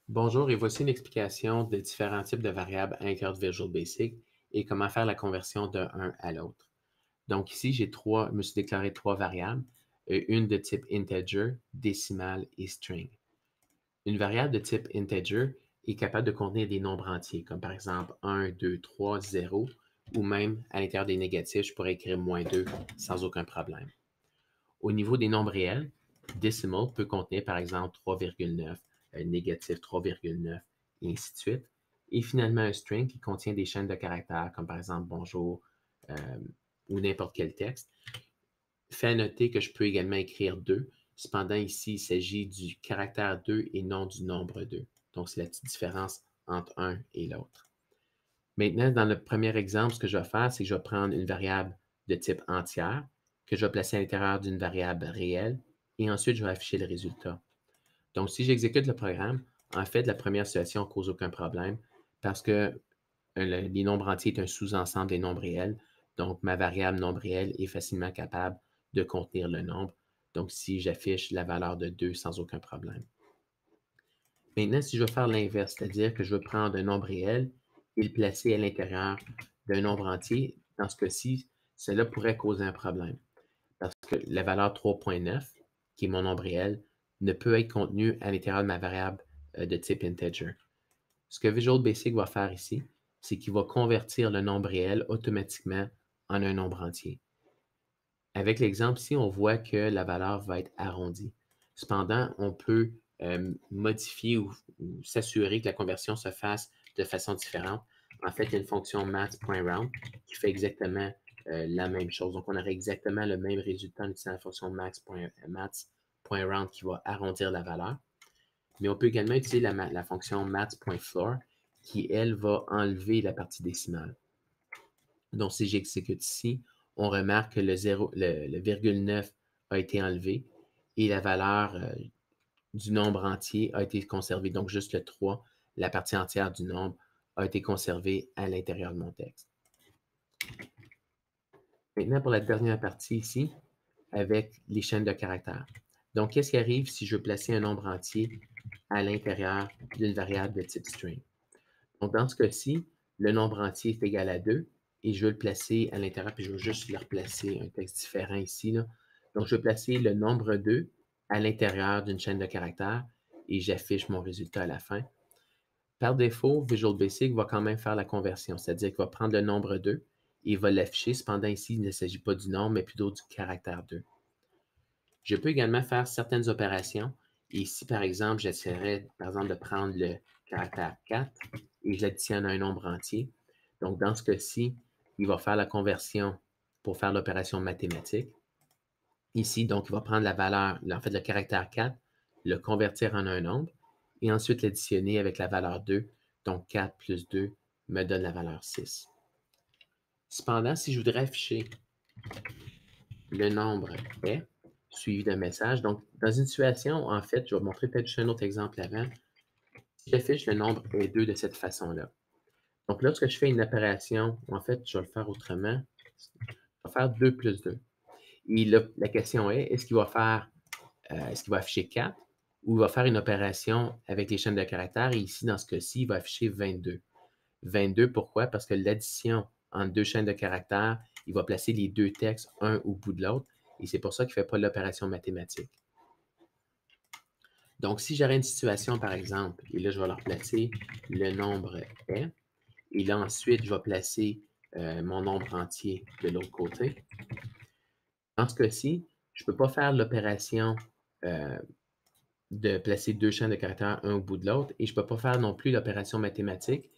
Bonjour et voici une explication de différents types de variables à l'intérieur de Visual Basic et comment faire la conversion de un à l'autre. Donc ici, je me suis déclaré trois variables, une de type integer, décimal et string. Une variable de type integer est capable de contenir des nombres entiers, comme par exemple 1, 2, 3, 0, ou même à l'intérieur des négatifs, je pourrais écrire -2 sans aucun problème. Au niveau des nombres réels, decimal peut contenir par exemple 3,9, négatif 3,9, et ainsi de suite. Et finalement, un string qui contient des chaînes de caractères, comme par exemple bonjour euh, ou n'importe quel texte. Fait à noter que je peux également écrire 2. Cependant, ici, il s'agit du caractère 2 et non du nombre 2. Donc, c'est la petite différence entre un et l'autre. Maintenant, dans le premier exemple, ce que je vais faire, c'est que je vais prendre une variable de type entière que je vais placer à l'intérieur d'une variable réelle et ensuite je vais afficher le résultat. Donc, si j'exécute le programme, en fait, la première situation ne cause aucun problème parce que les nombres entiers est un sous-ensemble des nombres réels. Donc, ma variable nombre réel est facilement capable de contenir le nombre. Donc, si j'affiche la valeur de 2 sans aucun problème. Maintenant, si je veux faire l'inverse, c'est-à-dire que je veux prendre un nombre réel et le placer à l'intérieur d'un nombre entier, dans ce cas-ci, cela pourrait causer un problème parce que la valeur 3,9, qui est mon nombre réel, ne peut être contenue à l'intérieur de ma variable de type integer. Ce que Visual Basic va faire ici, c'est qu'il va convertir le nombre réel automatiquement en un nombre entier. Avec l'exemple ici, on voit que la valeur va être arrondie. Cependant, on peut modifier ou s'assurer que la conversion se fasse de façon différente. En fait, il y a une fonction math.round qui fait exactement la même chose. Donc, on aurait exactement le même résultat en utilisant la fonction math.round qui va arrondir la valeur. Mais on peut également utiliser la fonction math.floor qui, elle, va enlever la partie décimale. Donc, si j'exécute ici, on remarque que le virgule 9 a été enlevé et la valeur du nombre entier a été conservée. Donc, juste le 3, la partie entière du nombre, a été conservée à l'intérieur de mon texte. Maintenant, pour la dernière partie ici, avec les chaînes de caractères. Donc, qu'est-ce qui arrive si je veux placer un nombre entier à l'intérieur d'une variable de type string? Donc, dans ce cas-ci, le nombre entier est égal à 2 et je veux le placer à l'intérieur, puis je veux juste le replacer un texte différent ici. Là. Donc, je veux placer le nombre 2 à l'intérieur d'une chaîne de caractères et j'affiche mon résultat à la fin. Par défaut, Visual Basic va quand même faire la conversion, c'est-à-dire qu'il va prendre le nombre 2 et il va l'afficher. Cependant, ici, il ne s'agit pas du nombre, mais plutôt du caractère 2. Je peux également faire certaines opérations. Et ici, par exemple, j'essaierais, par exemple, de prendre le caractère 4 et je l'additionne à un nombre entier. Donc, dans ce cas-ci, il va faire la conversion pour faire l'opération mathématique. Ici, donc, il va prendre la valeur, en fait, le caractère 4, le convertir en un nombre et ensuite l'additionner avec la valeur 2. Donc, 4 plus 2 me donne la valeur 6. Cependant, si je voudrais afficher le nombre est suivi d'un message. Donc, dans une situation, en fait, je vais montrer peut-être juste un autre exemple avant. Si j'affiche le nombre est 2 de cette façon-là. Donc, lorsque je fais une opération, en fait, je vais le faire autrement. Je vais faire 2 plus 2. Et là, la question est-ce qu'il va faire, est-ce qu'il va afficher 4 ou il va faire une opération avec les chaînes de caractères? Et ici, dans ce cas-ci, il va afficher 22. 22, pourquoi? Parce que l'addition entre deux chaînes de caractères, il va placer les deux textes un au bout de l'autre. Et c'est pour ça qu'il ne fait pas l'opération mathématique. Donc, si j'aurais une situation, par exemple, et là, je vais leur placer le nombre est, et là, ensuite, je vais placer mon nombre entier de l'autre côté. Dans ce cas-ci, je ne peux pas faire l'opération euh, de placer deux chaînes de caractères un au bout de l'autre, et je ne peux pas faire non plus l'opération mathématique,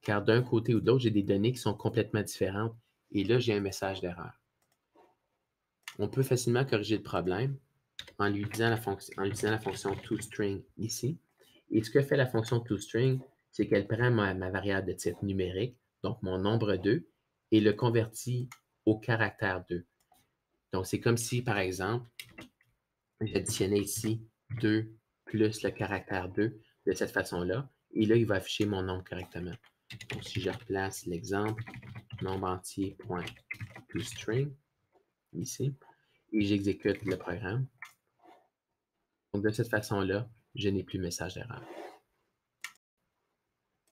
car d'un côté ou de l'autre, j'ai des données qui sont complètement différentes, et là, j'ai un message d'erreur. On peut facilement corriger le problème en utilisant la fonction toString ici. Et ce que fait la fonction toString, c'est qu'elle prend ma variable de type numérique, donc mon nombre 2, et le convertit au caractère 2. Donc, c'est comme si, par exemple, j'additionnais ici 2 plus le caractère 2 de cette façon-là, et là, il va afficher mon nombre correctement. Donc, si je replace l'exemple, nombre entier point toString, ici, et j'exécute le programme. Donc, de cette façon-là, je n'ai plus message d'erreur.